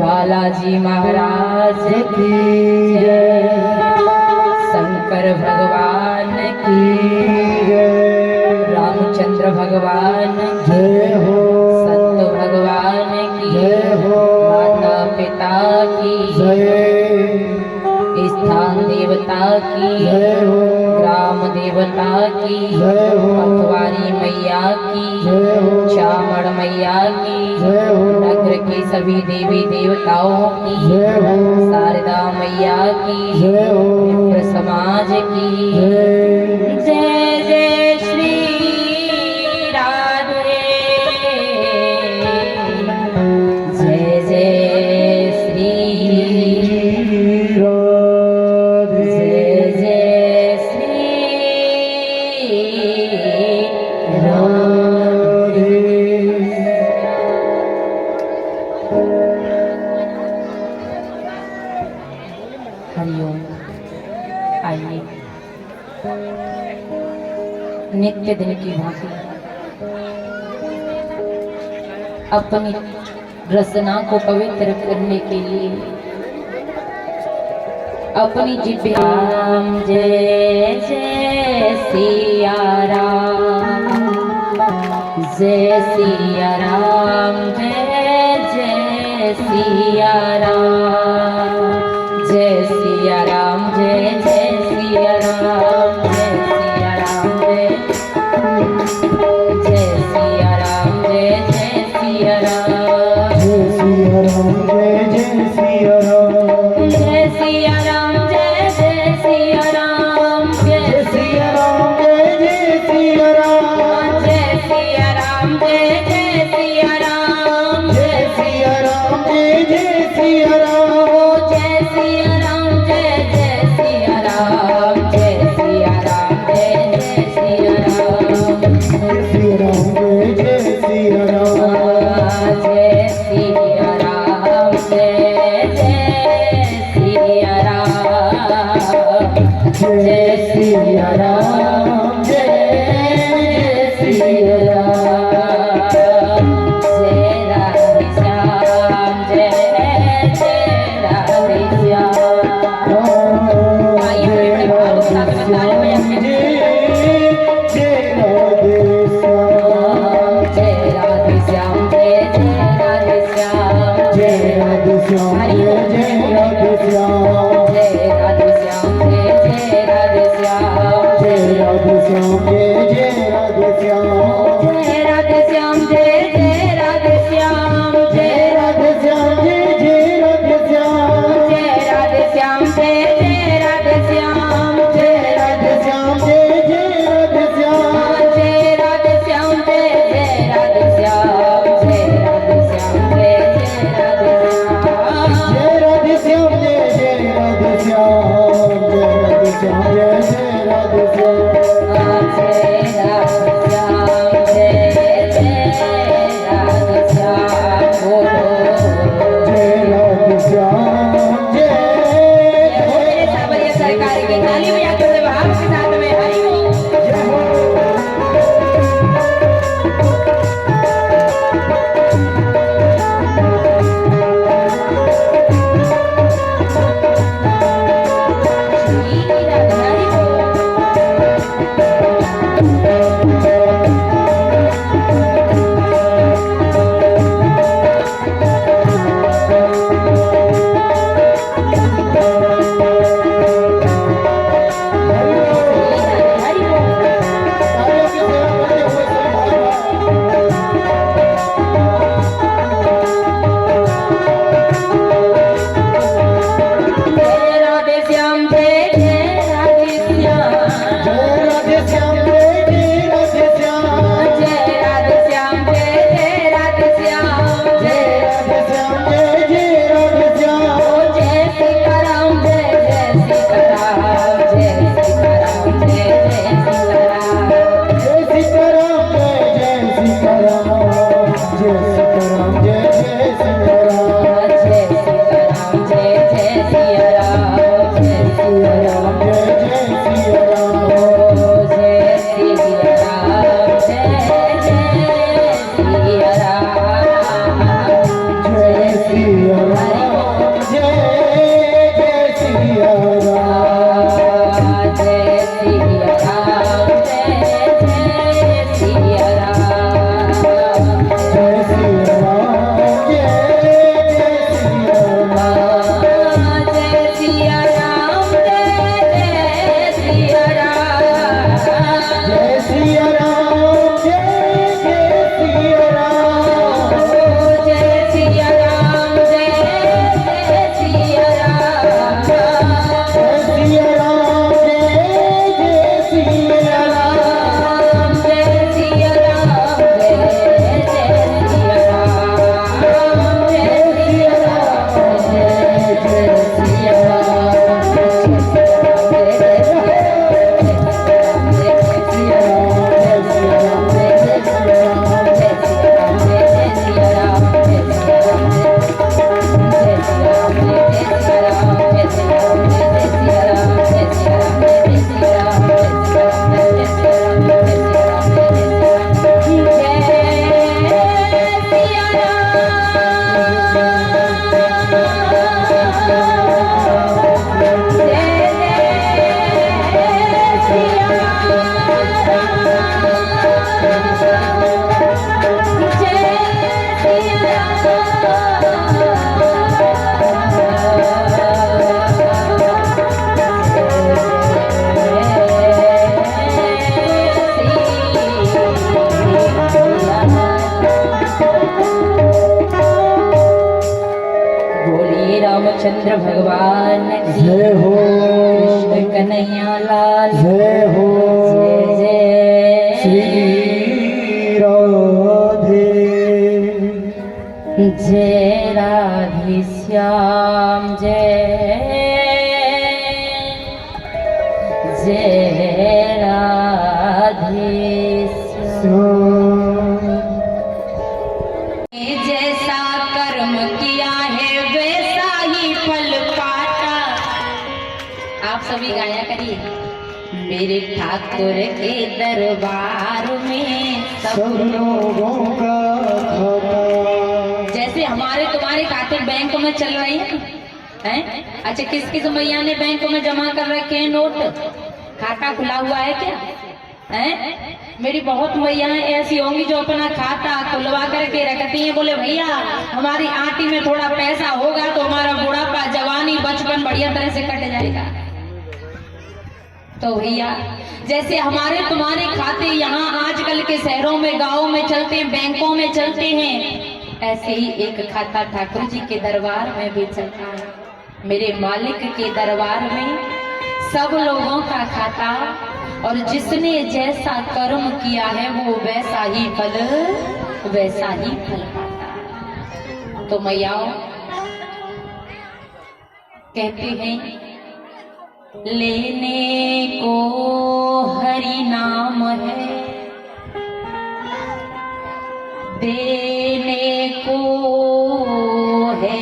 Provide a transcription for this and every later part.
बालाजी महाराज की जय, शंकर भगवान की जय, रामचंद्र भगवान जय हो, संत भगवान की जय हो, माता पिता की जय, स्थान देवता की जय हो, ग्राम देवता की जय हो, पटवारी मैया की जय हो, चामड़ मैया की जय हो, नगर के सभी देवी देवताओं की जय हो, शारदा मैया की जय हो, विप्र समाज की जय। जय जय श्री राधे, जय जय श्री राधे, जय जय श्री राधे। हरिओम। आइए नित्य दिन की भांति अपनी रचना को पवित्र करने के लिए अपनी जिह्वा राम जय जय सिया राम, जय सिया राम, जय जय सिया राम, जय सिया राम, जय जय सिया राम, जय सिया राम, जय सिया राम, जय जय सिया राम, जय सिया राम, जय जय सिया राम, जय सिया राम, जय जय सिया राम, जय सिया राम, जय जय सिया राम, जय सिया राम, जय जय सिया राम, जय सिया राम, जय जय सिया राम, जय सिया राम, जय जय सिया राम, जय सिया राम, जय जय सिया राम, जय सिया राम, जय जय सिया राम, जय सिया राम, जय जय सिया राम, जय सिया राम, जय जय सिया राम, जय राधे श्याम, जय जय राधे श्याम। आइए बड़े बड़े भावों के साथ बता रहे हैं अपने जय राधे श्याम, जय जय राधे श्याम, जय राधे श्याम, जय जय राधे श्याम, जय राधे श्याम, जय जय राधे श्याम, जय राधे श्याम, जय जय राधे श्याम, जय राधे श्याम, जय जय राधे श्याम, जय राधे श्याम, जय जय राधे श्याम, जय राधे श्याम, जय जय राधे श्याम, जय राधे श्याम, जय जय राधे श्याम, जय राधे श्याम, जय जय राधे श्याम, जय राधे श्याम, जय जय राधे श्याम, जय राधे श्याम, जय जय राधे श्याम, जय राधे श्याम, जय जय राधे श्याम, जय राधे श्याम, जय जय राधे श्याम, बोलो जय राधे श्याम, जय जय सावरिया सरकार की ताली बजा के भाव के साथ में हरि ओम। श्री राधे हरि सिया राम, रामचंद्र भगवान की जय हो। कृष्ण कन्हैया लाल जय हो। जय जय श्री राधे। जय राधे श्याम जय जय राधे श्याम। जैसा कर्म किया है वैसा ही फल पाता। आप सभी गाया करिए। मेरे ठाकुर के दरबार में सब लोगों का खाता। जैसे हमारे तुम्हारे खाते बैंक में चल रही हैं? अच्छा, किस किस मैया ने बैंक में जमा कर रखे हैं नोट? खाता खुला हुआ है क्या? हैं? मेरी बहुत मैया ऐसी होंगी जो अपना खाता खुलवा करके रखती हैं। बोले भैया हमारी आंटी में थोड़ा पैसा होगा तो हमारा बुढ़ापा जवानी बचपन बढ़िया तरह से कट जाएगा। तो भैया जैसे हमारे तुम्हारे खाते यहाँ आजकल के शहरों में गांवों में चलते हैं, बैंकों में चलते हैं, ऐसे ही एक खाता ठाकुर जी के दरबार में भी चलता है। मेरे मालिक के दरबार में सब लोगों का खाता, और जिसने जैसा कर्म किया है वो वैसा ही फल पाता। तो मैयाओं कहते हैं लेने को हरि नाम है, देने को है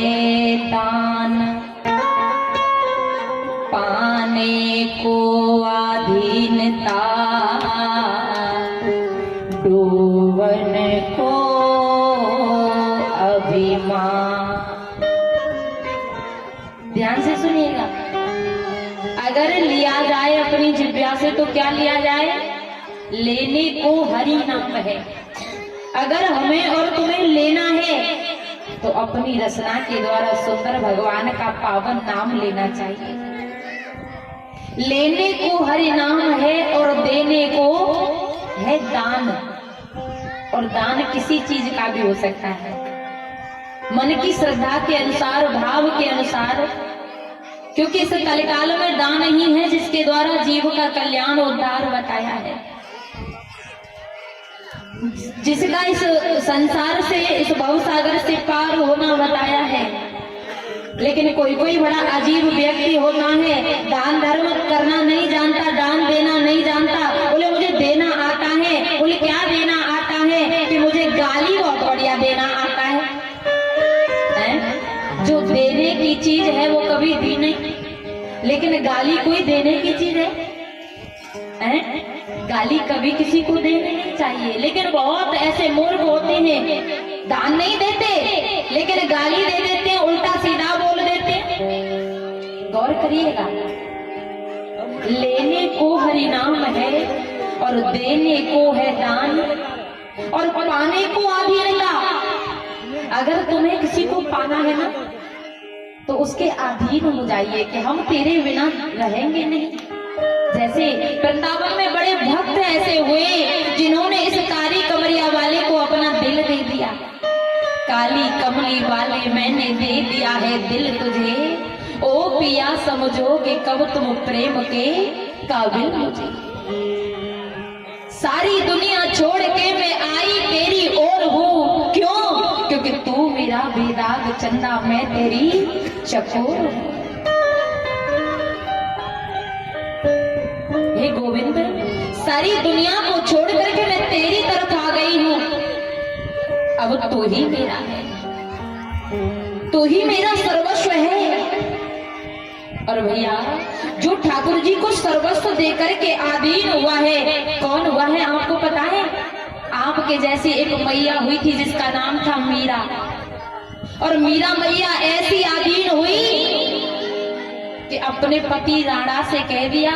दान, पाने को अधीनता, डूबन को अभिमान। ध्यान से सुनिएगा। अगर लिया जाए अपनी जिह्वा से तो क्या लिया जाए? लेने को हरि नाम है। अगर हमें और तुम्हें लेना है तो अपनी रचना के द्वारा सुंदर भगवान का पावन नाम लेना चाहिए। लेने को हरि नाम है और देने को है दान। और दान किसी चीज का भी हो सकता है, मन की श्रद्धा के अनुसार, भाव के अनुसार। क्योंकि इस कलिकाल में दान ही है जिसके द्वारा जीव का कल्याण उद्धार बताया है, जिसका इस संसार से, इस भवसागर से पार होना बताया है। लेकिन कोई कोई बड़ा अजीब व्यक्ति होता है, दान धर्म करना नहीं जानता, दान देना नहीं जानता। बोले मुझे देना आता है। बोले क्या देना आता है? कि मुझे गाली बहुत बढ़िया देना आता है। जो देने की चीज है वो कभी दी नहीं, लेकिन गाली कोई देने की चीज है? गाली कभी किसी को देनी नहीं चाहिए। लेकिन बहुत ऐसे मूर्ख होते हैं, दान नहीं देते लेकिन गाली दे देते हैं, उल्टा सीधा बोल देते हैं। गौर करिएगा। लेने को हरि नाम है और देने को है दान, और पाने को अधीनता। अगर तुम्हें किसी को पाना है ना तो उसके अधीन हो जाइए कि हम तेरे बिना रहेंगे नहीं। जैसे वृंदावन में बड़े भक्त ऐसे हुए जिन्होंने इस काली कमरिया वाले को अपना दिल दे दिया। काली कमली वाले मैंने दे दिया है दिल तुझे, ओ पिया समझोगे कब तुम प्रेम के काबिल मुझे। सारी दुनिया छोड़ के मैं आई तेरी ओर हूँ, क्यों? क्योंकि तू मेरा बेदाग चंदा, मैं तेरी चकोर हूँ। हे गोविंद, सारी दुनिया को छोड़ करके मैं तेरी तरफ आ गई हूँ। अब तू ही मेरा है, तू ही मेरा सर्वस्व है। और भैया जो ठाकुर जी को सर्वस्व देकर के अधीन हुआ है, कौन हुआ है आपको पता है? आपके जैसी एक मैया हुई थी जिसका नाम था मीरा। और मीरा मैया ऐसी अधीन हुई कि अपने पति राणा से कह दिया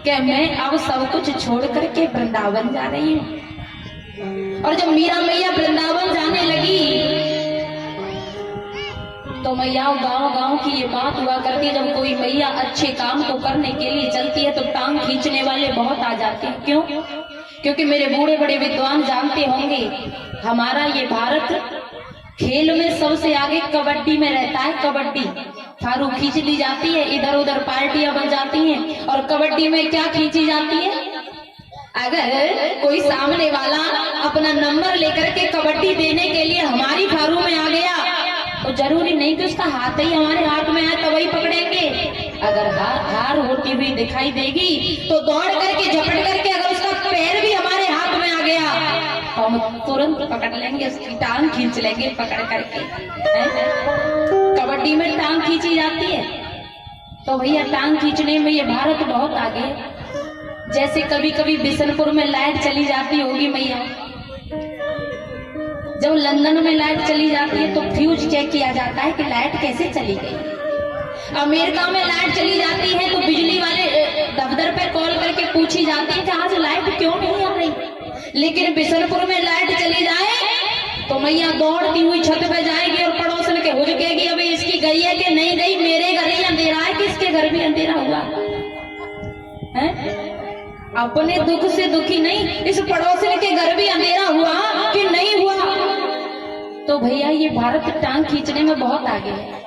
कि मैं अब सब कुछ छोड़ करके वृंदावन जा रही हूँ। और जब मीरा मैया वृंदावन जाने लगी तो मैया गांव की ये बात हुआ करती, जब कोई मैया अच्छे काम को करने के लिए चलती है तो टांग खींचने वाले बहुत आ जाते हैं। क्यों? क्योंकि मेरे बूढ़े बड़े विद्वान जानते होंगे, हमारा ये भारत खेल में सबसे आगे कबड्डी में रहता है। कबड्डी थारू खींच ली जाती है, इधर उधर पार्टियां बन जाती हैं। और कबड्डी में क्या खींची जाती है? अगर कोई सामने वाला अपना नंबर लेकर के कबड्डी देने के लिए हमारी थारू में आ गया तो जरूरी नहीं कि उसका हाथ ही हमारे हाथ में आए तो वही पकड़ेंगे। अगर हार होती हुई दिखाई देगी तो दौड़ करके झपट करके अगर उसका पैर भी हमारे हाथ में आ गया तो हम तुरंत पकड़ लेंगे, उसकी टांग खींच लेंगे पकड़ करके। कबड्डी में टांग खींची जाती है। तो भैया टांग खींचने में ये भारत बहुत आगे। जैसे कभी कभी बिशनपुर में लाइट चली जाती होगी मैया, जब लंदन में लाइट चली जाती है तो फ्यूज चेक किया जाता है कि लाइट कैसे चली गई। अमेरिका में लाइट चली जाती है तो बिजली वाले दफ्तर पे कॉल करके पूछी जाती है कि आज लाइट क्यों नहीं आ रही। लेकिन बिशनपुर में लाइट चली जाए तो मैया दौड़ती हुई छत पे जाएगी और पड़ोसन के हुजकेगी, अभी इसकी गई है कि नहीं गई, मेरे घर ही अंधेरा है कि इसके घर भी अंधेरा हुआ है। अपने दुख से दुखी नहीं, इस पड़ोसन के घर भी अंधेरा हुआ कि नहीं हुआ। तो भैया ये भारत टांग खींचने में बहुत आगे है।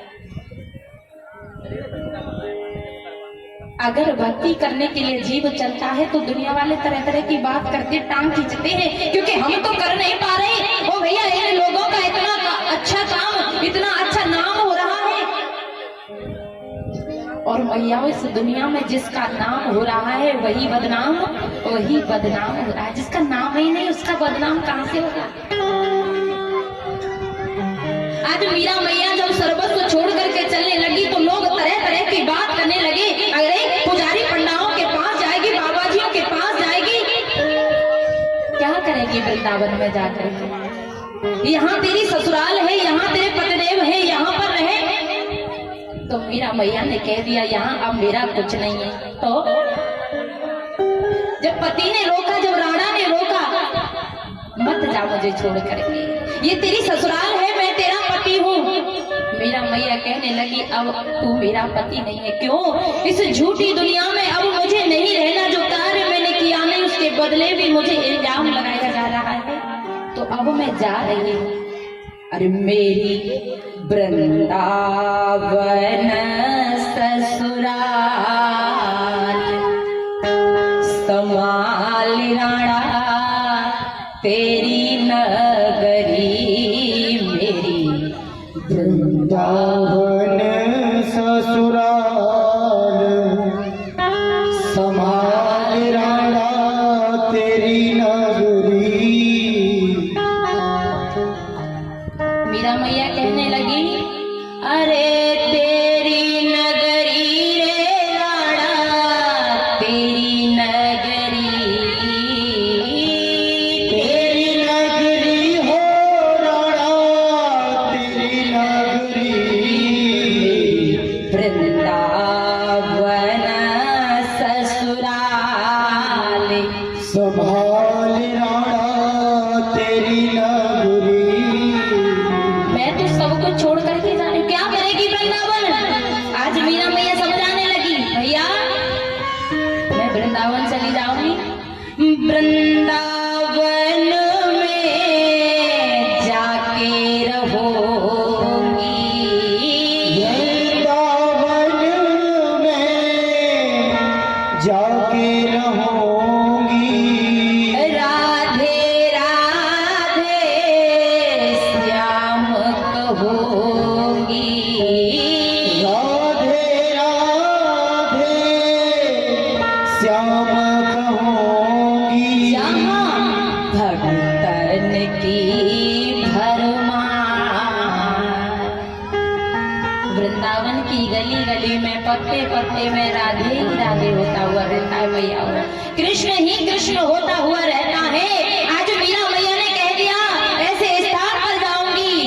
अगर भक्ति करने के लिए जीव चलता है तो दुनिया वाले तरह तरह की बात करते, टांग खींचते हैं, क्योंकि हम तो कर नहीं पा रहे। ओ भैया इन लोगों का इतना अच्छा काम, इतना अच्छा नाम हो रहा है। और भैया इस दुनिया में जिसका नाम हो रहा है वही बदनाम हो रहा है। जिसका नाम ही नहीं उसका बदनाम कहां से होगा। आज मीरा मैया जब सर्वस्व छोड़ करके चलने लगी तो लोग तरह तरह की बात करने लगे। अरे पुजारी पंडाओं के पास जाएगी, बाबाजियों के पास जाएगी, क्या करेगी वृंदावन में जाकर के? यहाँ तेरी ससुराल है, यहाँ तेरे पतिदेव है, यहाँ पर रहे। तो मीरा मैया ने कह दिया यहाँ अब मेरा कुछ नहीं है। तो जब पति ने रोका, जब राणा ने रोका, मत जा मुझे छोड़ करके, ये तेरी ससुराल है, मैं तेरा पति हूँ। मीरा मैया कहने लगी अब तू मेरा पति नहीं है। क्यों? इस झूठी दुनिया में अब मुझे नहीं रहना। जो कार्य मैंने किया नहीं उसके बदले भी मुझे इल्जाम लगाया जा रहा है। तो अब मैं जा रही हूँ। अरे मेरी वृंदावन ससुराल समाल राणा तेरी नगरी, मेरी वृंदावन ससुराल समाल राणा तेरी नगरी। मीरा मैया कहने लगी अरे तेरी नगरी रे राणा तेरी नगरी, तेरी नगरी हो राणा तेरी नगरी। वृंदावन ससुराल संभाल राणा तेरी नगरी। मैं तो सब कुछ छोड़ करके जाने, क्या करेगी वृंदावन? आज मीरा मैया समझाने लगी भैया मैं वृंदावन चली जाऊंगी। वृंदावन में जाके रहोगी, वृंदावन में जाके रहूंगी। राधे राधे श्याम कहोगी, राधे राधे श्याम कहूंगी। जहाँ भक्तन की भरमार। वृंदावन की गली गली में पत्ते पत्ते में राधे ही राधे होता हुआ रहता है मैया, कृष्ण ही कृष्ण होता हुआ रहता है। आज मीरा मैया ने कह दिया ऐसे स्थान पर जाऊंगी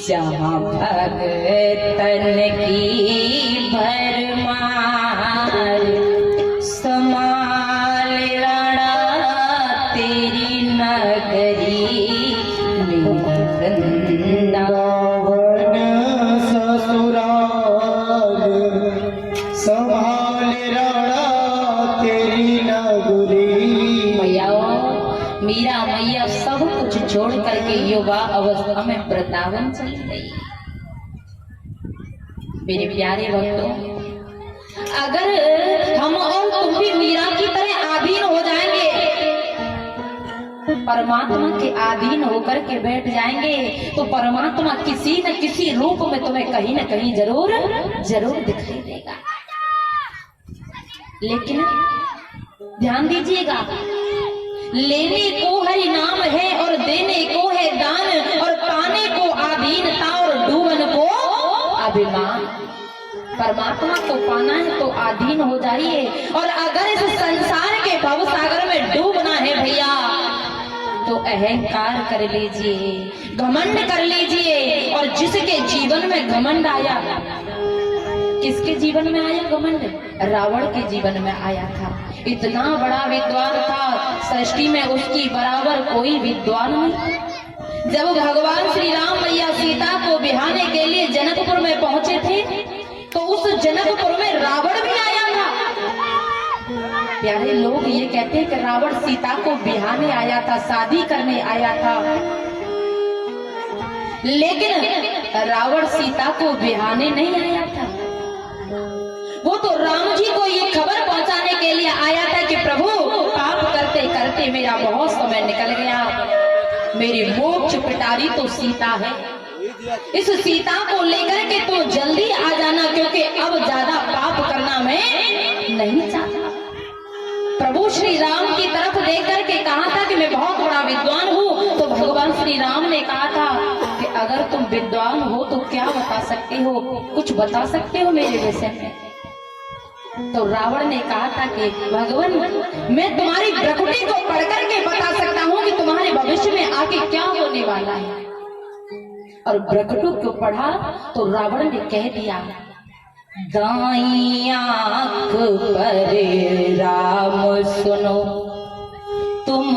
जहाँ भक्तन की भरमार, समाल राणा तेरी नगरी, मेरी वृंदावन ससुराल संभाल राणा तेरी नगरी। मैया। मीरा मैया सब कुछ छोड़ करके युवा अवस्था में वृंदावन चली गई। मेरे प्यारे भक्तों, अगर हम और तुम भी मीरा की तरह आधीन हो जाएंगे, परमात्मा के अधीन होकर के बैठ जाएंगे, तो परमात्मा किसी न किसी रूप में तुम्हें कहीं न कहीं जरूर जरूर दिखाई देगा। लेकिन ध्यान दीजिएगा, लेने को हरि नाम है और देने को है दान, और पाने को आधीनता और डूबन को अभिमान। परमात्मा को पाना है तो आधीन हो जाइए, और अगर इस संसार के भव सागर में डूबना है भैया, तो अहंकार कर लीजिए, घमंड कर लीजिए। और जिसके जीवन में घमंड आया, किसके जीवन में आया घमंड? रावण के जीवन में आया था। इतना बड़ा विद्वान था, सृष्टि में उसकी बराबर कोई विद्वान नहीं। जब भगवान श्री राम मैया सीता को बिहाने के लिए जनकपुर में पहुंचे थे, तो उस जनकपुर में रावण भी आया था। प्यारे लोग ये कहते हैं कि रावण सीता को बिहाने आया था, शादी करने आया था, लेकिन रावण सीता को बिहाने नहीं आया था। वो तो राम जी को ये खबर पहुंचाने के लिए आया था कि प्रभु, पाप करते करते मेरा बहुत समय निकल गया, मेरी मोक्ष पिटारी तो सीता है, इस सीता को लेकर के तो जल्दी आ जाना, क्योंकि अब ज्यादा पाप करना मैं नहीं चाहता। प्रभु श्री राम की तरफ देख करके कहा था कि मैं बहुत बड़ा विद्वान हूँ। तो भगवान श्री राम ने कहा था कि अगर तुम विद्वान हो तो क्या बता सकते हो, कुछ बता सकते हो मेरे विषय में? तो रावण ने कहा था कि भगवान, मैं तुम्हारी प्रकृति को पढ़ करके बता सकता हूँ कि तुम्हारे भविष्य में आगे क्या होने वाला है। और प्रकृति को पढ़ा तो रावण ने कह दिया, दाई आँख पर राम सुनो, तुम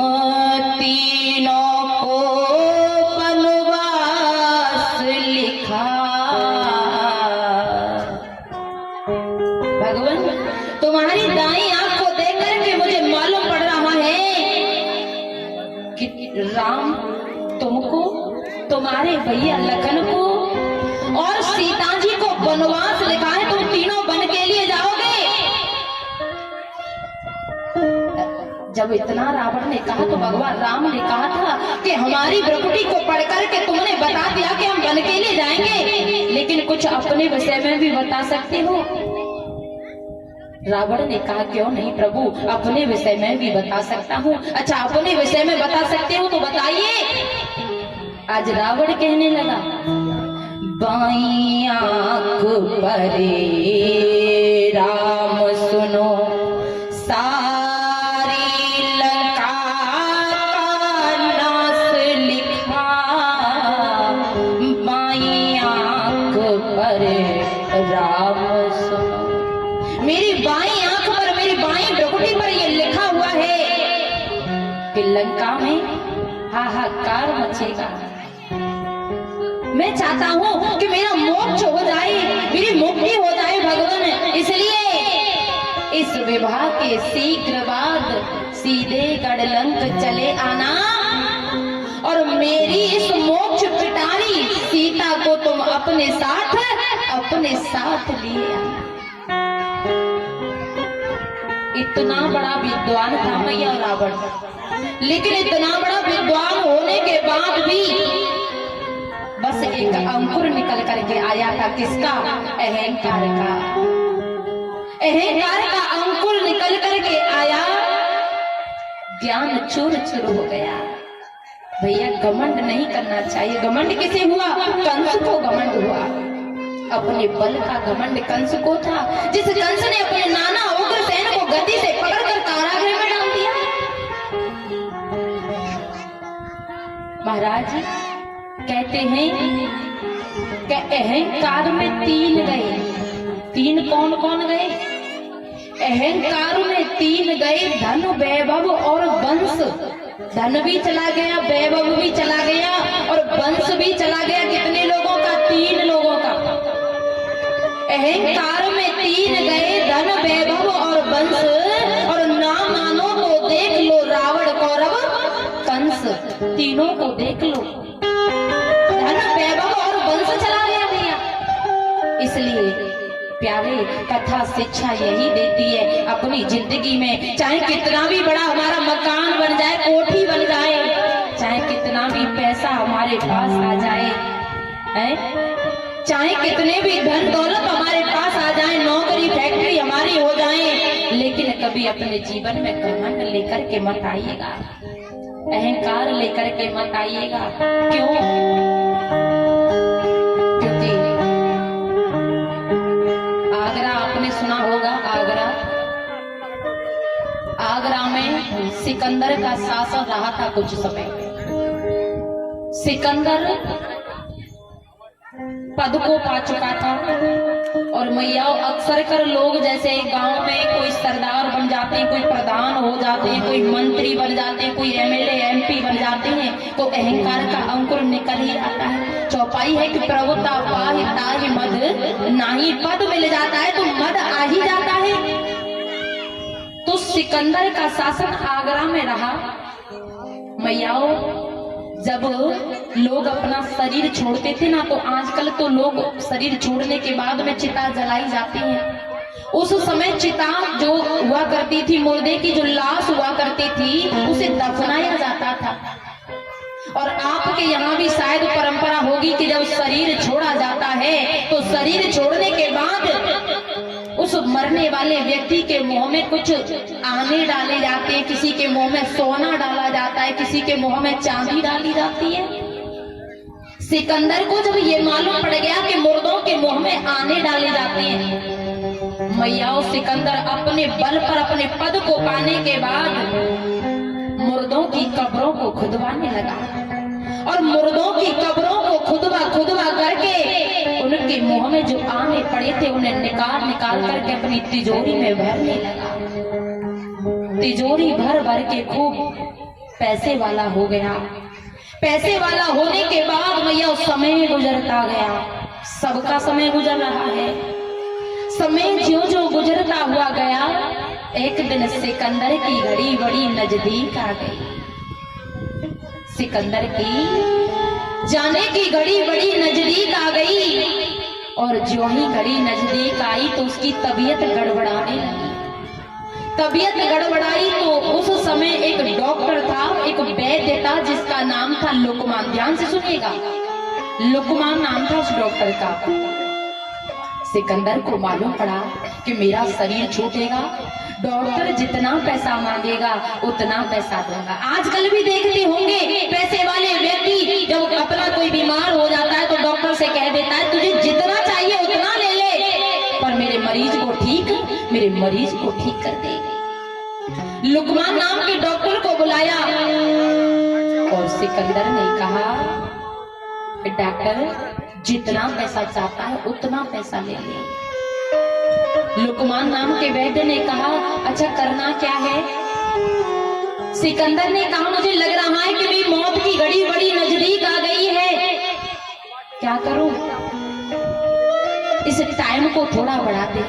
तीनों को वनवास लिखा। भगवान, तुम्हारी दाई आँख को देख करके मुझे मालूम पड़ रहा है कि राम तुमको, तुम्हारे भैया लखन को और सीता जी को वनवास लिखा है, तुम तीनों वन के लिए जाओगे। जब इतना रावण ने कहा तो भगवान राम ने कहा था कि हमारी प्रकृति को पढ़ करके तुमने बता दिया कि हम वन के लिए जाएंगे, लेकिन कुछ अपने विषय में भी बता सकते हो? रावण ने कहा, क्यों नहीं प्रभु, अपने विषय में भी बता सकता हूँ। अच्छा, अपने विषय में बता सकते हो तो बताइए। आज रावण कहने लगा, बाई आँख पर राम सुनो, सारी लंका का नाश लिखा। बाई आँख पर राम सुनो, मेरी बाई आँख पर, मेरी बाई प्रकृति पर ये लिखा हुआ है कि लंका में हाहाकार मचेगा। मैं चाहता हूँ कि मेरा मोक्ष हो जाए, मेरी मुक्ति हो जाए भगवान, इसलिए इस विवाह के शीघ्र बाद सीधे गढ़लंक चले आना, और मेरी इस मोक्ष पिटारी सीता को तुम अपने साथ लिए आना। इतना बड़ा विद्वान था मैया रावण, लेकिन इतना बड़ा विद्वान होने के बाद भी बस एक अंकुर निकल करके आया था। किसका? अहंकार का। अहंकार का अंकुर निकल करके आया, ज्ञान चूर चूर हो गया। भैया, घमंड नहीं करना चाहिए। घमंड किसे हुआ? कंस को घमंड हुआ। अपने बल का घमंड कंस को था, जिस कंस ने अपने नाना उग्रसेन को गद्दी से पकड़कर कारागृह में डाल दिया। महाराज कहते हैं कि अहंकार में तीन गए। तीन कौन कौन गए? अहंकार में तीन गए, धन, वैभव और वंश। धन भी चला गया, वैभव भी चला गया और वंश भी चला गया। कितने लोगों का? तीन लोगों का। अहंकार में तीन गए, धन, वैभव और वंश। और ना मानो तो देख लो रावण, कौरव, कंस, तीनों को देख लो। इसलिए प्यारे कथा शिक्षा यही देती है, अपनी जिंदगी में चाहे कितना भी बड़ा हमारा मकान बन जाए, कोठी बन जाए, चाहे कितना भी पैसा हमारे पास आ जाए, है? चाहे कितने भी धन दौलत हमारे पास आ जाए, नौकरी फैक्ट्री हमारी हो जाए, लेकिन कभी अपने जीवन में घमंड लेकर के मत आइएगा, अहंकार लेकर के मत आइएगा। क्यों? क्योंकि आगरा आपने सुना होगा, आगरा में सिकंदर का शासन रहा था कुछ समय। सिकंदर पद को पा चुका था और मैया अक्सर कर लोग जैसे गांव में कोई सरदार बन जाते हैं, कोई प्रधान हो जाते हैं, कोई मंत्री बन जाते हैं, कोई एमएलए एमपी बन जाते हैं, तो अहंकार का अंकुर निकल ही आता है। चौपाई है कि प्रभुता पाहि ताहि मद नाही, पद मिल जाता है तो मद आ ही जाता है। तो सिकंदर का शासन आगरा में रहा। मैयाओ जब लोग अपना शरीर छोड़ते थे ना, तो आजकल तो लोग शरीर छोड़ने के बाद में चिता जलाई जाती है। उस समय चिता जो हुआ करती थी, मुर्दे की जो लाश हुआ करती थी, उसे दफनाया जाता था। और आपके यहाँ भी शायद परंपरा होगी कि जब शरीर छोड़ा जाता है तो शरीर छोड़ने के बाद उस मरने वाले व्यक्ति के मुंह में कुछ आने डाले जाते हैं, किसी के मुंह में सोना डाला जाता है, किसी के मुंह में चांदी डाली जाती है। सिकंदर को जब ये मालूम पड़ गया कि मुर्दों के मुंह में आने डाले जाते हैं, मैयाओ सिकंदर अपने बल पर अपने पद को पाने के बाद मुर्दों की कब्रों को खुदवाने लगा और मुर्दों की कब्रों को खुदवा करके उनके मुंह में जो आने पड़े थे उन्हें निकाल करके अपनी तिजोरी में भरने लगा। तिजोरी भर भर के खूब पैसे वाला हो गया। पैसे वाला होने के बाद भैया समय गुजरता गया, सबका समय गुजर रहा है। समय ज्यों ज्यों गुजरता हुआ गया, एक दिन सिकंदर की घड़ी बड़ी नजदीक आ गई। सिकंदर की जाने की घड़ी बड़ी नजदीक आ गई और जो ही घड़ी नजदीक आई तो उसकी तबीयत गड़बड़ाने लगी। तबीयत गड़बड़ाई तो उस समय एक डॉक्टर था, एक वैद्य था जिसका नाम था लुकमान। ध्यान से सुनिएगा, लुकमान नाम था उस डॉक्टर का। सिकंदर को मालूम पड़ा कि मेरा शरीर छूटेगा, डॉक्टर जितना पैसा मांगेगा उतना पैसा दूंगा। आजकल भी देखते होंगे पैसे वाले व्यक्ति जब अपना कोई बीमार हो जाता है तो डॉक्टर से कह देता है तुझे जितना चाहिए उतना ले ले, पर मेरे मरीज को ठीक कर दे। लुकमान नाम के डॉक्टर को बुलाया और सिकंदर ने कहा डॉक्टर जितना पैसा चाहता है उतना पैसा ले ले। लुकमान नाम के वैद्य ने कहा अच्छा करना क्या है? सिकंदर ने कहा मुझे लग रहा है कि मेरी मौत की घड़ी बड़ी नजदीक आ गई है, क्या करूं? इस टाइम को थोड़ा बढ़ा दे।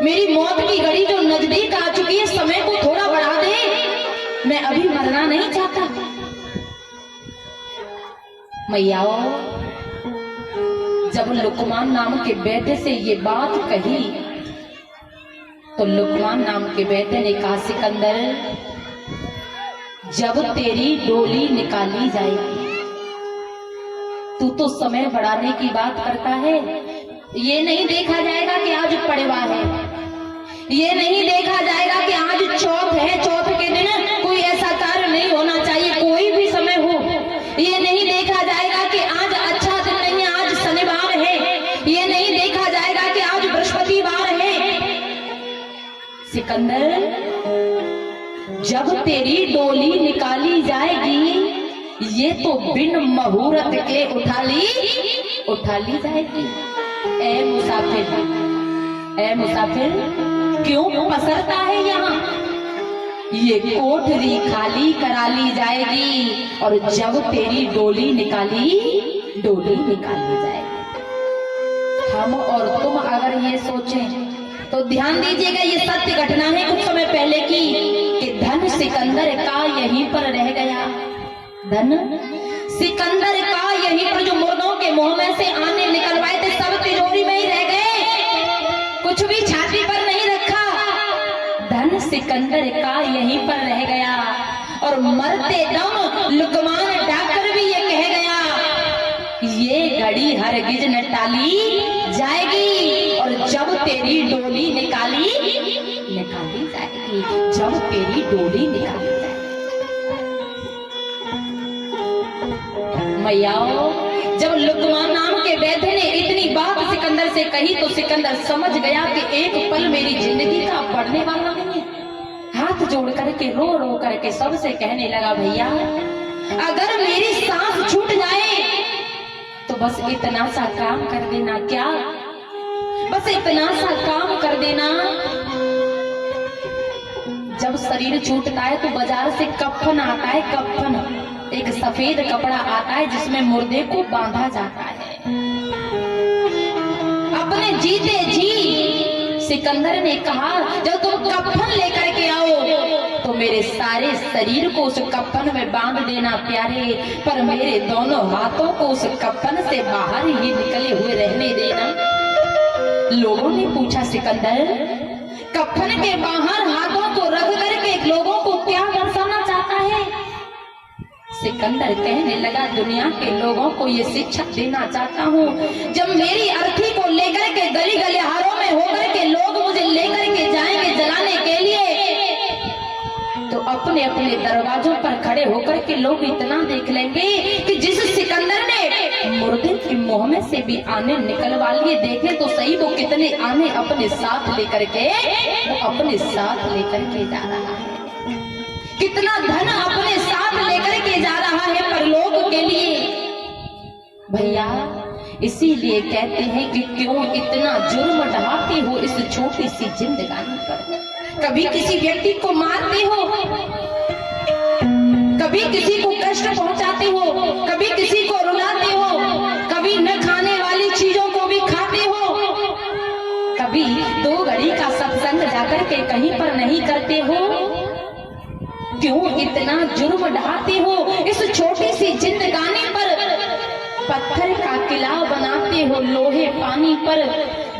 मेरी मौत की घड़ी जो नजदीक आ चुकी है, समय को थोड़ा बढ़ा दे, मैं अभी मरना नहीं चाहता। मैयाओ जब लुकमान नाम के वैद्य से ये बात कही तो लुकमान नाम के वैद्य ने कहा सिकंदर जब तेरी डोली निकाली जाएगी, तू तो समय बढ़ाने की बात करता है। ये नहीं देखा जाएगा कि आज पड़वा है, ये नहीं देखा जाएगा कि आज चौथ है, चौथ के दिन कोई ऐसा कार्य नहीं होना चाहिए, कोई भी समय हो। ये नहीं देखा जाएगा कि आज अच्छा दिन नहीं है, आज शनिवार है। ये नहीं देखा जाएगा कि आज बृहस्पतिवार है। सिकंदर जब तेरी डोली निकाली जाएगी, ये तो बिन मुहूर्त के उठा ली जाएगी। ए मुसाफिर क्यों पसरता है यहाँ? ये कोठरी खाली करा ली जाएगी और जब तेरी डोली निकाली जाएगी। हम और तुम अगर ये सोचें तो ध्यान दीजिएगा, ये सत्य घटना है कुछ समय पहले की कि धन सिकंदर का यहीं पर रह गया। धन सिकंदर का यहीं पर जो मुर्दों के मुंह में से आने निकलवाए थे सब यहीं पर रह गया। और मरते दम लुकमान डाकर भी ये कह गया, ये घड़ी हरगिज न टाली जाएगी, और जब तेरी डोली निकाली जाएगी, जब तेरी डोली निकाली जाएगी। मैयाओ, जब लुकमान नाम के वैद्य ने इतनी बात सिकंदर से कही तो सिकंदर समझ गया कि एक पल मेरी जिंदगी का पड़ने वाला नहीं है। हाथ जोड़ करके रो रो करके सबसे कहने लगा, भैया अगर मेरी सांस छूट जाए तो बस इतना सा काम कर देना। क्या? बस इतना सा काम कर देना, जब शरीर छूटता है तो बाजार से कफन आता है, कफन एक सफेद कपड़ा आता है जिसमें मुर्दे को बांधा जाता है। अपने जीते जी सिकंदर ने कहा, जब तुम कफन लेकर के आओ तो मेरे सारे शरीर को उस कफन में बांध देना प्यारे, पर मेरे दोनों हाथों को उस कफन से बाहर ही निकले हुए रहने देना। लोगों ने पूछा, सिकंदर कफन के बाहर हाथों को रख करके लोगों को क्या दर्शाना चाहता है? सिकंदर कहने लगा, दुनिया के लोगों को ये शिक्षा देना चाहता हूँ, जब मेरी अर्थी को लेकर के गली गलियारों में होकर के लोग मुझे लेकर के जाएंगे जलाने के लिए, तो अपने अपने दरवाजों पर खड़े होकर के लोग इतना देख लेंगे कि जिस सिकंदर ने मुर्दे के मुंह में से भी आने निकलवा लिए, देखे तो सही वो कितने आने अपने साथ लेकर के जा रहा है, कितना धन अपने साथ लेकर के जा रहा है परलोक के लिए। भैया इसीलिए कहते हैं कि क्यों इतना जुर्म ढाते हो इस छोटी सी जिंदगानी पर। कभी किसी व्यक्ति को मारते हो, कभी किसी को कष्ट पहुंचाते हो, कभी किसी को रुलाते हो, कभी न खाने वाली चीजों को भी खाते हो, कभी 2 घड़ी का सत्संग जाकर के कहीं पर नहीं करते हो। क्यों इतना जुर्म ढाते हो इस छोटी सी जिंदगानी पर? पत्थर का किला बनाते हो लोहे पानी पर।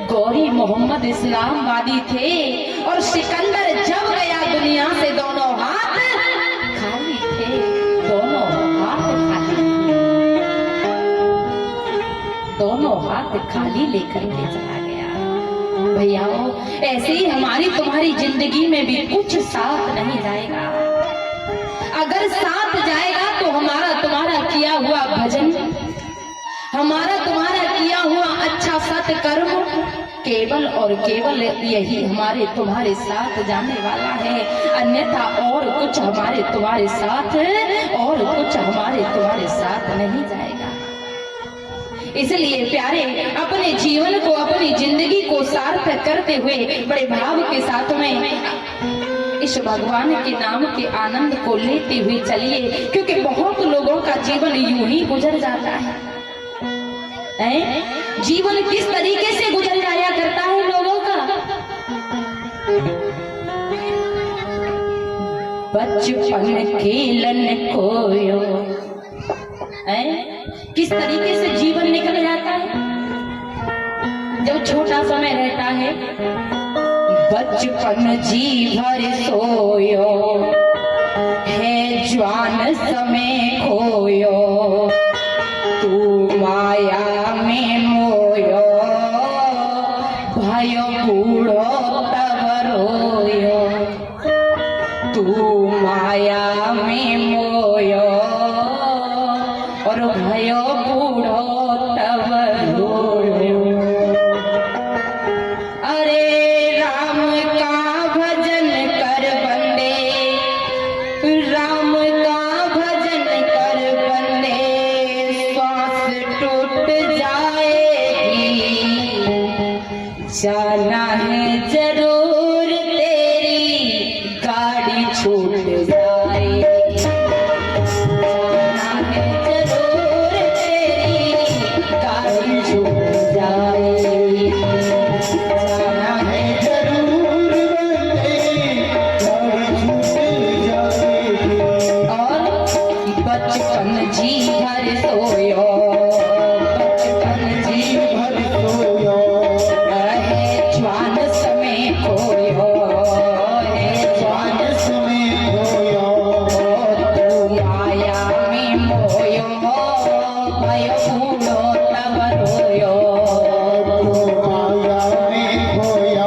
गौरी मोहम्मद इस्लामवादी थे और सिकंदर जब गया दुनिया से दोनों हाथ खाली थे, दोनों हाथ खाली लेकर के चला गया। भैयाओ ऐसे ही हमारी तुम्हारी जिंदगी में भी कुछ साथ नहीं जाएगा। अगर साथ जाएगा तो हमारा तुम्हारा किया हुआ भजन, हमारा तुम्हारा किया हुआ अच्छा सत्कर्म केवल और केवल यही हमारे तुम्हारे साथ जाने वाला है, अन्यथा और कुछ हमारे तुम्हारे साथ नहीं जाएगा। इसलिए प्यारे अपने जीवन को, अपनी जिंदगी को सार्थक करते हुए बड़े भाव के साथ में इस भगवान के नाम के आनंद को लेते हुए चलिए, क्योंकि बहुत लोगों का जीवन यूं ही गुजर जाता है। जीवन किस तरीके से गुजर जाया करता है लोगों का? बचपन खेलन खोयो, किस तरीके से जीवन निकल जाता है जब छोटा समय रहता है। बचपन जी भर सोयो है, जवान समय खोयो, तू माया में मोयो, भयो बूढ़ो तब रोयो, तू माया में मोयो और भयो बूढ़ो तब रोयो। अरे राम का भजन कर बंदे, राम का भजन कर बंदे, श्वास टूट जाएगी, जाना है जरूर तेरी गाड़ी छूट जाएगी, जाना है जरूर तेरी गाड़ी छूट जाएगी। भयो बूढ़ो तब रोयो, माया में खोया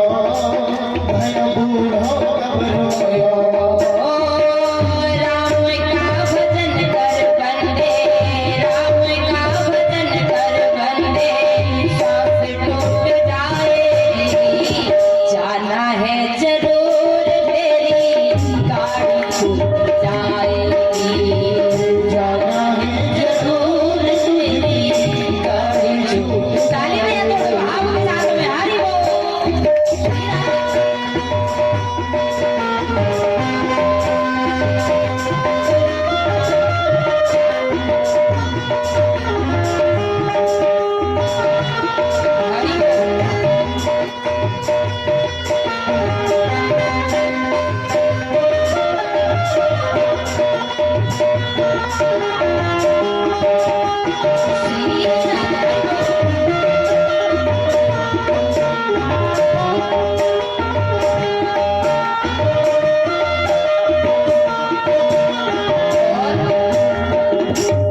भय बूढ़ो तब रोयो। राम का भजन कर बंदे, राम का भजन कर बंदे, सांस टूट जाएगी, जाना है जरूर तेरी गाड़ी छूट जाएगी, जाना है जरूर तेरी गाड़ी छूट। ताली बजा दो भाव के साथ में, हरि बोल।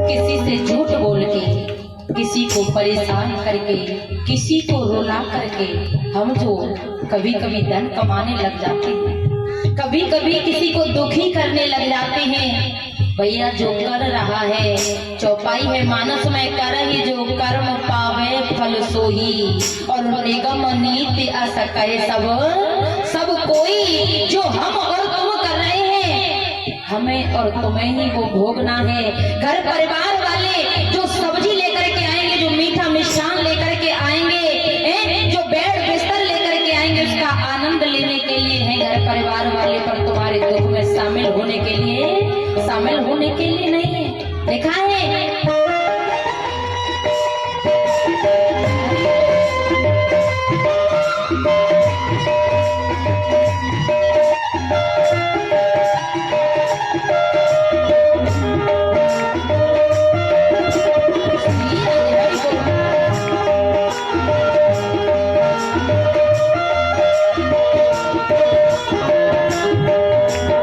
किसी से झूठ बोल के, किसी को परेशान करके, किसी को रुला करके हम जो कभी कभी धन कमाने लग जाते हैं, कभी कभी किसी को दुखी करने लग जाते हैं। भैया जो कर रहा है चौपाई है मानस में, कर ही जो कर्म पावे फल सोही, और निगम नीति असकय सब सब कोई, जो हम और तुम कर रहे हैं हमें और तुम्हें ही वो भोगना है। घर परिवार वाले जो सब्जी लेकर के आएंगे, जो मीठा मिष्ठान लेकर के आएंगे, जो बेड बिस्तर लेकर के आएंगे, उसका आनंद लेने के लिए है घर परिवार वाले, पर तुम्हारे दुख में शामिल होने के लिए, शामिल होने के लिए नहीं है। देखा है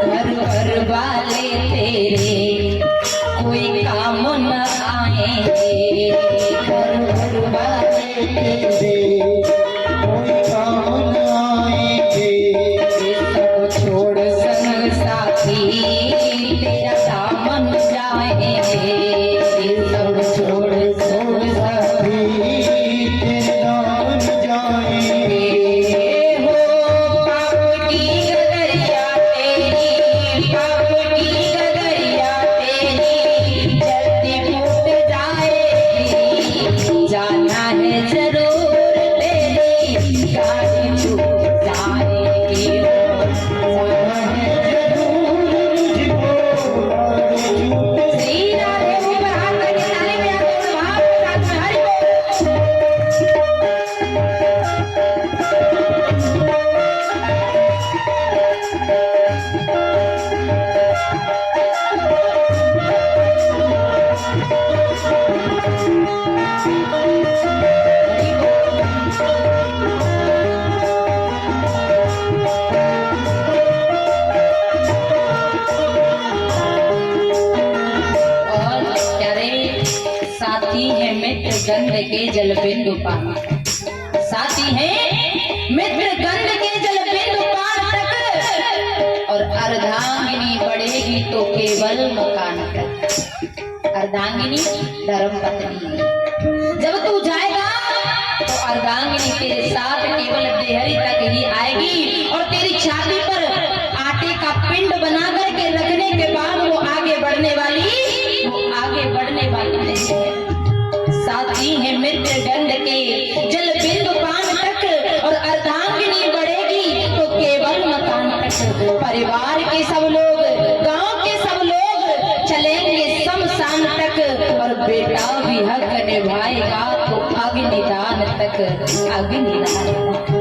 घर घर वाले तेरे कोई काम न आएंगे, घर घर वाले तेरे कोई काम न आएंगे। सब छोड़ संग साथी तेरा दामन जाएंगे, सब छोड़ संग साथी तेरे नाम जाएंगे। हो पाप की गगरिया तेरी, पाप की गगरिया तेरी जल्दी फूट जाएगी, जाना है जरूर तेरी गाड़ी छूट जाएगी, जाना है श्री राधे जी पर हाथ करके ताली बजाते हुए भाव के साथ में हरि बोल। और प्यारे साथी है मित्र गंध के जल बिंदु पान, साथी है मित्र गंध के जल बिंदु पान तक, और अर्धांगिनी बढ़ेगी तो केवल मकान तक। अर्धांगिनी धर्म पत्नी, जब तू जाएगा तो अर्धांगिनी तेरे साथ केवल देहरी तक ही आएगी, और तेरी छाती पर आटे का पिंड बना करके रखने के बाद वो आगे बढ़ने वाली नहीं है। साथी है मित्र गंध के जल बिंदु पान तक, और अर्धांगिनी बढ़ेगी तो केवल मकान तक। परिवार के सब लोग, गांव के सब लोग चलेंगे शमशान तक, और बेटा भी हक निभाएगा तो अग्निदान तक, अग्निदान तक।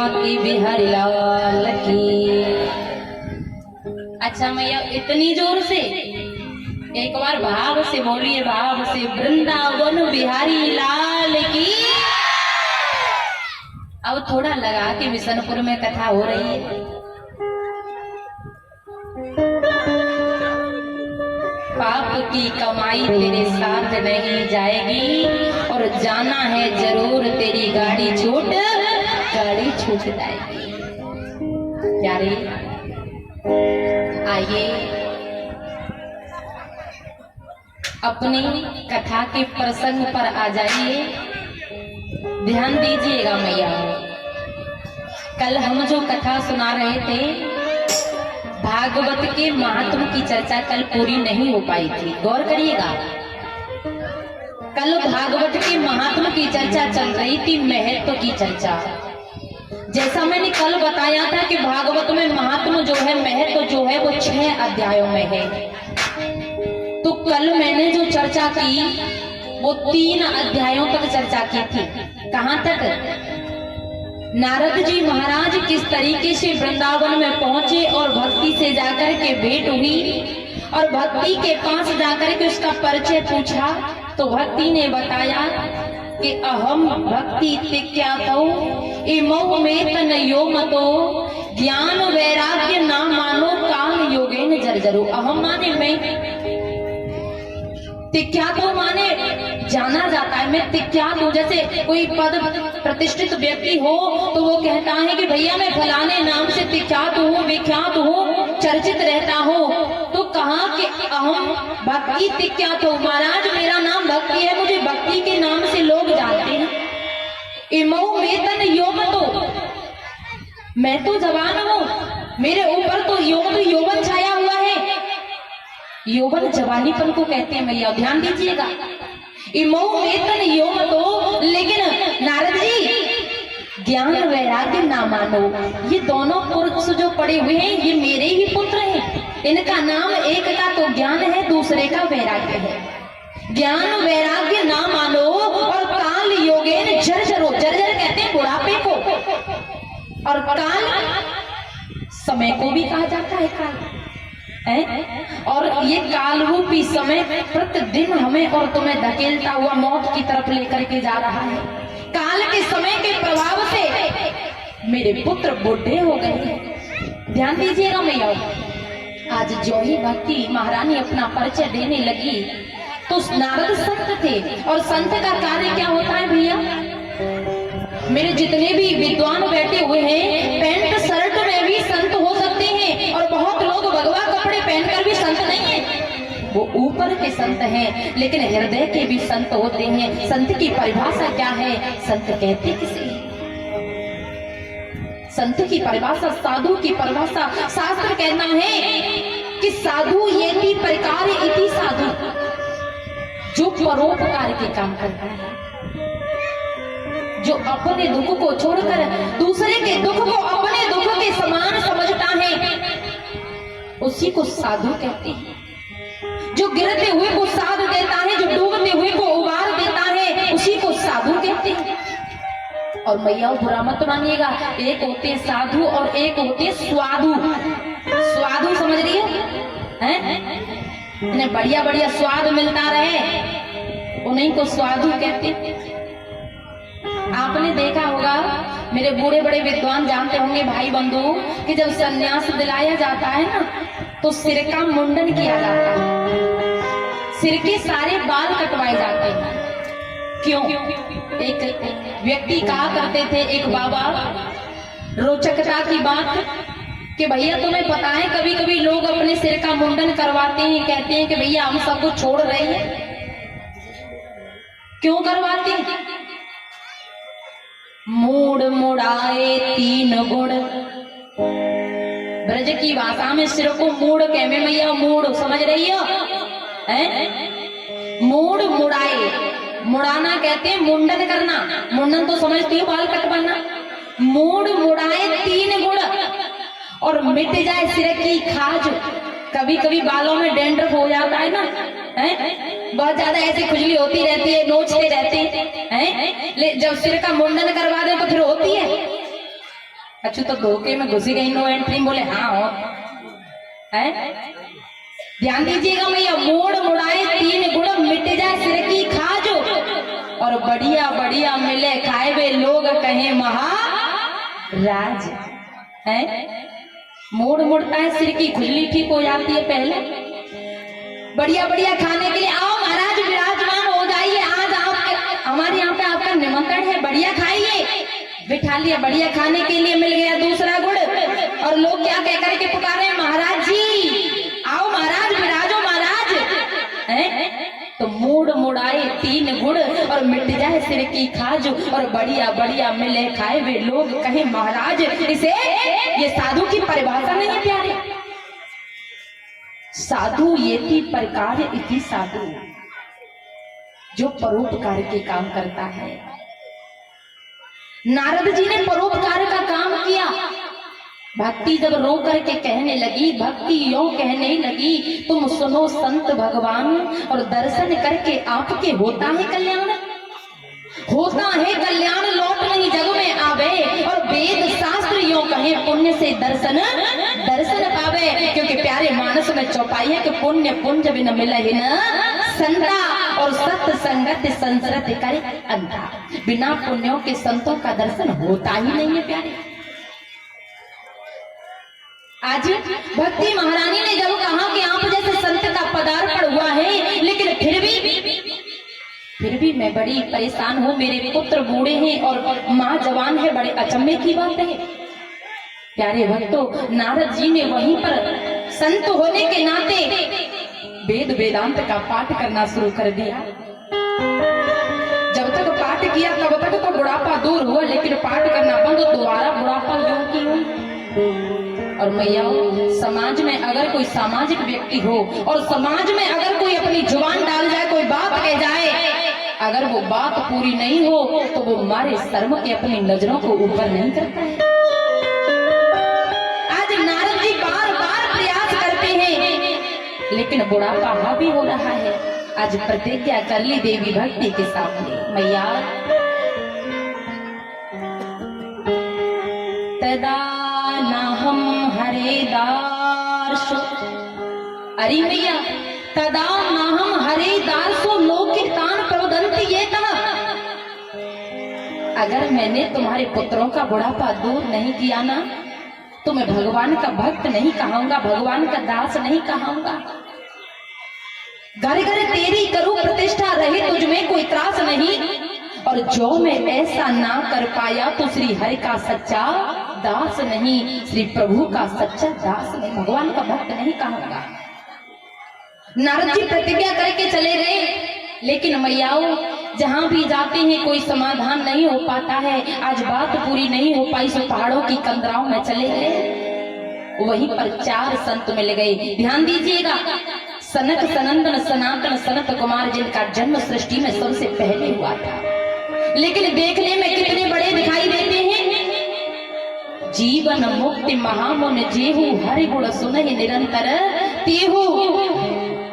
बाकी बिहारी लाल की। अच्छा मैया इतनी जोर से एक बार भाव से बोलिए, भाव से, वृंदावन बिहारी लाल की। अब थोड़ा लगा कि बिशनपुर में कथा हो रही है। पाप की कमाई तेरे साथ नहीं जाएगी और जाना है जरूर, तेरी गाड़ी छूट जाएगी। क्या रे, आइए अपनी कथा के प्रसंग पर आ जाइए। ध्यान दीजिएगा मैया, कल हम जो कथा सुना रहे थे भागवत के महात्म की चर्चा कल पूरी नहीं हो पाई थी। गौर करिएगा, कल भागवत के महात्म की चर्चा चल रही थी, महत्व की चर्चा। जैसा मैंने कल बताया था कि भागवत में महात्म जो है, महत्व जो है वो 6 अध्यायों में है। तो कल मैंने जो चर्चा की वो 3 अध्यायों तक चर्चा की थी। कहां तक? नारद जी महाराज किस तरीके से वृंदावन में पहुंचे और भक्ति से जाकर के भेंट हुई और भक्ति के पास जाकर के उसका परिचय पूछा तो भक्ति ने बताया कि अहम भक्ति तिक्यातौ इमौ में तनयो मतो ज्ञान वैराग्य ना मानो काल योगेन जर्जरो। अहम माने मैं, तिक्यात माने जाना जाता है, मैं तिक्यात हूँ। जैसे कोई पद प्रतिष्ठित व्यक्ति हो तो वो कहता है कि भैया मैं फलाने नाम से तिक्यात हूँ, विख्यात हूँ, चर्चित रहता हूँ। तो कहा कि अहम भक्ति तिक्यात हूँ, महाराज मेरा नाम भक्ति है, मुझे भक्ति के नाम से लोग जानते हैं। इमौ वेतन योमतो, मैं तो जवान हूँ, मेरे ऊपर तो यौवन छाया हुआ है। यौवन जवानीपन को कहते हैं मैया, ध्यान दीजिएगा। इमौ वेतन योमतो, लेकिन नारद जी ज्ञान वैराग्य ना मानो। ये दोनों पुरुष जो पड़े हुए हैं ये मेरे ही पुत्र हैं। इनका नाम एक का तो ज्ञान है, दूसरे का वैराग्य है। ज्ञान वैराग्य ना मानो और काल योगेन जर्जरो, जर्जर कहते हैं बुढ़ापे को, और काल समय को भी कहा जाता है काल। और ये काल रूपी समय प्रतिदिन हमें और तुम्हें धकेलता हुआ मौत की तरफ लेकर के जा रहा है। काल के समय के प्रभाव से मेरे पुत्र बूढ़े हो गए। ध्यान दीजिएगा मैया, आज जो ही भक्ति महारानी अपना परिचय देने लगी तो नारद संत थे, और संत का कार्य क्या होता है भैया? मेरे जितने भी विद्वान बैठे हुए हैं पैंट शर्ट में भी संत हो सकते हैं, और बहुत लोग भगवा कपड़े पहनकर भी संत नहीं है, वो ऊपर के संत हैं, लेकिन हृदय के भी संत होते हैं। संत की परिभाषा क्या है? संत कहते किसे? संत की परिभाषा, साधु की परिभाषा, शास्त्र कहना है कि साधु ये प्रकार इति साधु, जो परोपकार के काम करता है, जो अपने दुख को छोड़कर दूसरे के दुख को अपने दुख के समान समझता है, उसी को साधु कहते हैं। जो गिरते हुए को साध देता है, जो डूबते हुए को उबार देता है, उसी को साधु कहते हैं। और मैया बुरा मत मानिएगा, एक होते हैं साधु और एक होते हैं स्वादु। स्वादु समझ रही है? इन्हें बढ़िया बढ़िया स्वाद मिलता रहे, उन्हीं को स्वादु कहते हैं। आपने देखा होगा, मेरे बूढ़े बड़े विद्वान जानते होंगे भाई बंधु, कि जब संन्यास दिलाया जाता है ना तो सिर का मुंडन किया जाता है, सिर के सारे बाल कटवाए जाते हैं। क्यों? एक व्यक्ति कहा करते थे, एक बाबा, रोचकता की बात कि भैया तुम्हें पता है कभी कभी लोग अपने सिर का मुंडन करवाते हैं, कहते हैं कि भैया हम सब कुछ छोड़ रहे हैं। क्यों करवाते हैं? मूड मुड़ाए 3 गुण, ब्रज की भाषा में सिर को मूड कहे मैया, मूड समझ रही हो? मूड मुड़ाए, मुड़ाना कहते हैं मुंडन करना, मुंडन तो समझती हो बाल कटवाना। मूड मुड़ाए 3 गुण और मिट जाए सिर की खाज। कभी कभी बालों में डेंड्रफ हो जाता है ना, बहुत ज्यादा ऐसी खुजली होती रहती है, नोचते रहते हैं, जब सिर का मुंडन करवा दे तो फिर होती है। अच्छा तो धोखे में घुसी गई, नो एंट्री, बोले हाँ हो है। ध्यान दीजिएगा भैया, मोड़ मुड़ाए तीन गुण, मिट जाए सिर की खाज, और बढ़िया बढ़िया मिले खाए वे लोग कहे महाराज है। मोड़ मुड़ता है, सिर की खुजली ठीक हो जाती है पहले, बढ़िया बढ़िया खाने के लिए आओ महाराज विराजमान हो जाइए, आज आप हमारे यहाँ पे आपका निमंत्रण है, बढ़िया खाइए, बिठा लिया, बढ़िया खाने के लिए मिल गया दूसरा गुड़, और लोग क्या कह करके पुकारे महाराज जी आओ महाराज विराजो महाराज है। तो मोड़ मुड़ाए तीन गुड़, और मिट जाए सिर की खाज, और बढ़िया बढ़िया मिले खाए वे लोग कहे महाराज। इसे ये साधु की परिभाषा नहीं है प्यारे, साधु ये थी प्रकार इति साधु, जो परोपकार के काम करता है। नारद जी ने परोपकार का काम किया। भक्ति जब रो करके कहने लगी, भक्ति यूं कहने लगी, तुम सुनो संत भगवान, और दर्शन करके आपके होता है कल्याण, होता है कल्याण, लौट नहीं जग में आवे, और वेद शास्त्र यूं कहे पुण्य से दर्शन दर्शन पावे। क्योंकि प्यारे मानस में चौपाई है कि पुण्य पुंज बिन मिलहि न संता, और सत्य संगत संसरत करे अंधा। बिना पुण्यों के संतों का दर्शन होता ही नहीं है प्यारे। आज भक्ति महारानी ने जब कहा कि आप जैसे संत का पदार्पण हुआ है, लेकिन फिर भी मैं बड़ी परेशान हूँ, मेरे पुत्र बूढ़े हैं और माँ जवान है, बड़े अचंभे की बात है। प्यारे भक्तों, नारद जी ने वहीं पर संत होने के नाते वेद वेदांत का पाठ करना शुरू कर दिया। जब तक पाठ किया तब तक तो बुढ़ापा दूर हुआ, लेकिन पाठ करना बंद, दोबारा बुढ़ापा यूं की हुई। और मैया, समाज में अगर कोई सामाजिक व्यक्ति हो, और समाज में अगर कोई अपनी जुबान डाल जाए, कोई बात कह जाए, अगर वो बात पूरी नहीं हो तो वो मारे शर्म के अपनी नजरों को ऊपर नहीं करता है। आज नारद जी बार बार प्रयास करते हैं, लेकिन बुढ़ापा हावी हो रहा है। आज प्रतिज्ञा कर ली देवी भक्ति के सामने, मैया तदा नाहम हरे दार्शो, अरे मैया तदा नाहम हरे दार्शो लोकितान प्रवदंति ये कहा, अगर मैंने तुम्हारे पुत्रों का बुढ़ापा दूर नहीं किया ना, तो मैं भगवान का भक्त नहीं कहूंगा, भगवान का दास नहीं कहूंगा। घर घर तेरी करूं प्रतिष्ठा, रहे तुझ में कोई त्रास नहीं, और जो मैं ऐसा ना कर पाया तो श्री हरि का सच्चा दास नहीं, श्री प्रभु का सच्चा दास नहीं, भगवान का भक्त नहीं कहूंगा। नारद जी प्रतिज्ञा करके चले गए, लेकिन मैयाओं जहां भी जाते हैं कोई समाधान नहीं हो पाता है। आज बात पूरी नहीं हो पाई, सो पहाड़ों की कंदराओं में चले गए, वहीं पर चार संत मिल गए। ध्यान दीजिएगा, सनक सनंदन सनातन सनत कुमार, जिनका जन्म सृष्टि में सबसे पहले हुआ था, लेकिन देखने में कितने बड़े दिखाई देते हैं। जीवन मुक्ति महामुन जेहू, हरि गुण सुनहि निरंतर तेहू।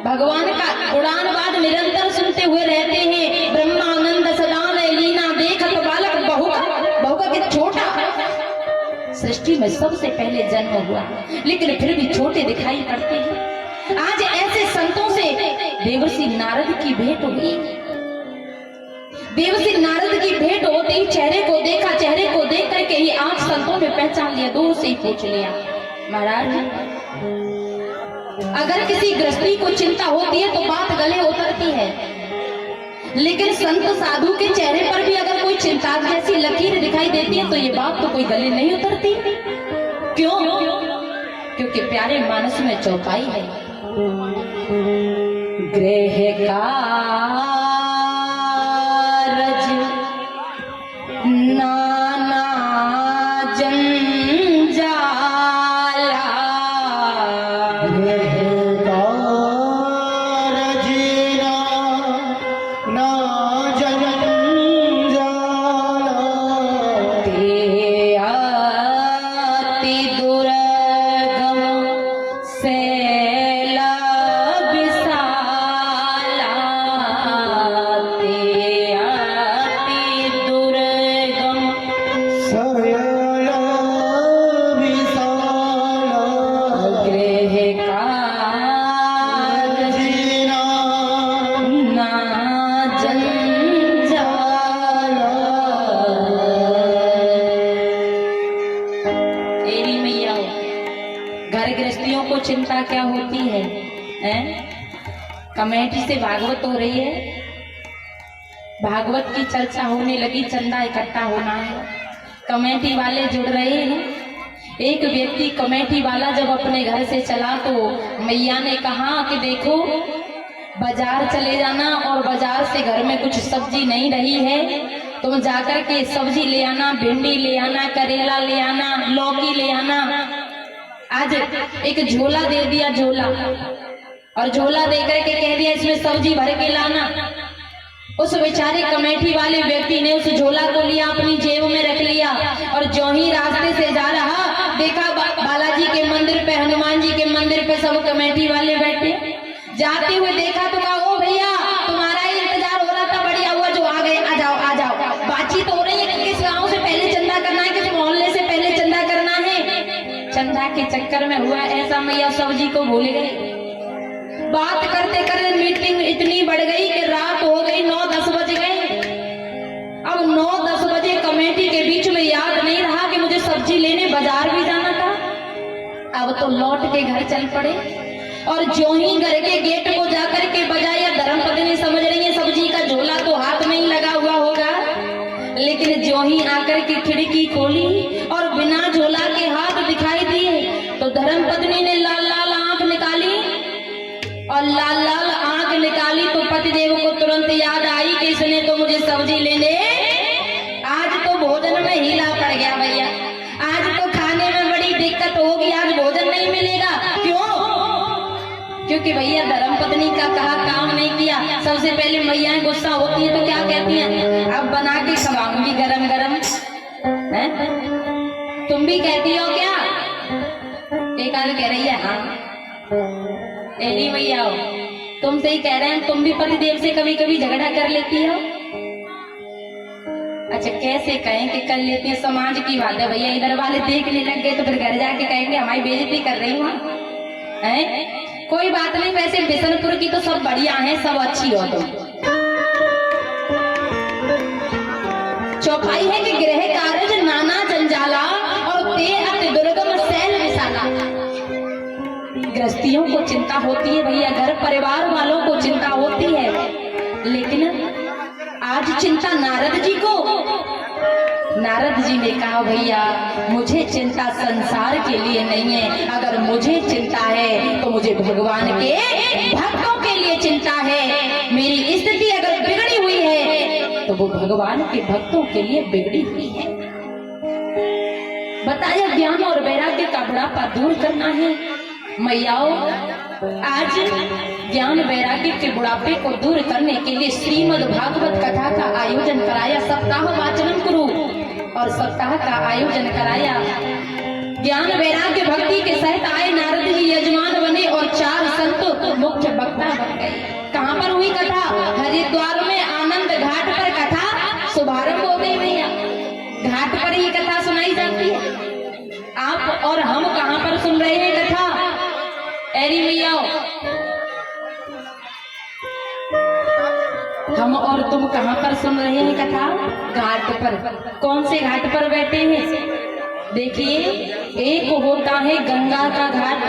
भगवान का गुणानुवाद निरंतर सुनते हुए रहते हैं। ब्रह्मानंद सदा लीना देखत बालक बहु के छोटा, सृष्टि में सबसे पहले जन्म हुआ, लेकिन फिर भी छोटे दिखाई पड़ते हैं। आज ऐसे संतों से देवर्षि नारद की भेंट हुई। देवर्षि नारद की भेंट होते ही चेहरे को देखा, चेहरे को देख करके ही आंख संतों ने पहचान लिया, दूर से ही पूछ लिया, महाराज अगर किसी गृहस्थी को चिंता होती है तो बात गले उतरती है, लेकिन संत साधु के चेहरे पर भी अगर कोई चिंता जैसी लकीर दिखाई देती है तो ये बात तो कोई गले नहीं उतरती। क्यों? क्योंकि प्यारे मानस में चौपाई है, गृह कार्य नाना जंजाला, ते अति दुर्गम सैल विशाला, चिंता क्या होती है, हैं? कमेटी से भागवत हो रही है, भागवत की चर्चा होने लगी, चंदा इकट्ठा होना है, कमेटी वाले जुड़ रहे हैं। एक व्यक्ति कमेटी वाला जब अपने घर से चला तो मैया ने कहा कि देखो बाजार चले जाना और बाजार से घर में कुछ सब्जी नहीं रही है, तुम जाकर के सब्जी ले आना, भिंडी ले आना, करेला ले आना, लौकी ले आना। आज एक झोला दे दिया, झोला, और झोला देकर के कह दिया इसमें सब्जी भर के लाना। उस बेचारे कमेटी वाले व्यक्ति ने उस झोला को लिया, अपनी जेब में रख लिया, और जो ही रास्ते से जा रहा देखा बालाजी के मंदिर पे, हनुमान जी के मंदिर पे सब कमेटी वाले बैठे। जाते हुए देखा तो कहा ओ भैया तुम्हारा ही इंतजार हो रहा था, बढ़िया हुआ जो आ गए, आ जाओ आ जाओ। बातचीत हो रही है कि किस गांव से पहले चंदा करना है, किस मोहल्ले से पहले चंदा करना है। चंदा के चक्कर में हुआ ऐसा, मैया सब्जी को भूल गए। बात करते करते मीटिंग इतनी बढ़ गई कि रात हो गई, 9-10 बज गए। अब 9-10 बजे कमेटी के बीच में याद नहीं रहा कि मुझे सब्जी लेने बाजार भी जाना था। अब तो लौट के घर चल पड़े, और जो ही घर के गेट को जाकर के बजाया, धर्मपत्नी समझ रही है सब्जी का झोला तो हाथ में ही लगा हुआ होगा, लेकिन जो ही आकर के खिड़की खोली और बिना झोला के हाथ दिखाई दिए तो धर्मपत्नी ने लाल लाल आंख निकाली, और लाल लाल आंख निकाली तो पतिदेव को तुरंत याद आई कि इसने तो मुझे सब्जी लेने, आज तो भोजन में हीला पड़ गया भैया, आज तो खाने में बड़ी दिक्कत होगी, आज भोजन नहीं मिलेगा। क्यों? क्योंकि भैया धर्मपत्नी का कहा काम नहीं किया। सबसे पहले मैया गुस्सा होती है तो क्या कहती हैं, अब बना के खवाऊंगी गरम गरम, है? तुम भी कहती हो क्या? एक आध कह रही है हाँ, एली भैया हो, तुमसे ही कह रहे हैं, तुम भी पतिदेव से कभी कभी झगड़ा कर लेती हो। अच्छा कैसे कहें कि कर लेती है, समाज की बात है भैया, इधर वाले देखने लग गए तो फिर घर जाके कहेंगे हमारी बेइज्जती कर रही हूँ, हैं? कोई बात नहीं, वैसे बिशनपुर की तो सब बढ़िया हैं, सब अच्छी हो तुम। चौपाई है कि गृह कार्य नाना जंजाला और ते अति दुर्गम सैल विशाला। गृहस्थियों को चिंता होती है भैया, घर परिवार वालों को चिंता होती है, लेकिन आज चिंता नारद जी को। नारद जी ने कहा भैया मुझे चिंता संसार के लिए नहीं है, अगर मुझे चिंता है तो मुझे भगवान के भक्तों के लिए चिंता है। मेरी स्थिति अगर बिगड़ी हुई है तो वो भगवान के भक्तों के लिए बिगड़ी हुई है। बताया ज्ञान और वैराग्य का बुढ़ापा दूर करना है। मैयाओं आज ज्ञान वैराग्य के बुढ़ापे को दूर करने के लिए श्रीमद् भागवत कथा का आयोजन कराया, सप्ताह वाचनम कुरु, और सप्ताह का आयोजन कराया। ज्ञान वैराग्य भक्ति के सहित आए नारद जी यजमान बने और 4 संत मुख्य वक्ता बन गए। कहाँ पर हुई कथा? हरिद्वार में आनंद घाट पर कथा शुभारंभ हो गई भैया। घाट पर ही कथा सुनाई जाती है। आप और हम कहाँ पर सुन रहे हैं कथा? एरी भैया हम और तुम कहाँ पर सुन रहे हैं कथा? घाट पर। कौन से घाट पर बैठे हैं? देखिए एक होता है गंगा का घाट,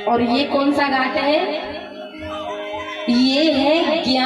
और ये कौन सा घाट है? ये है ज्ञान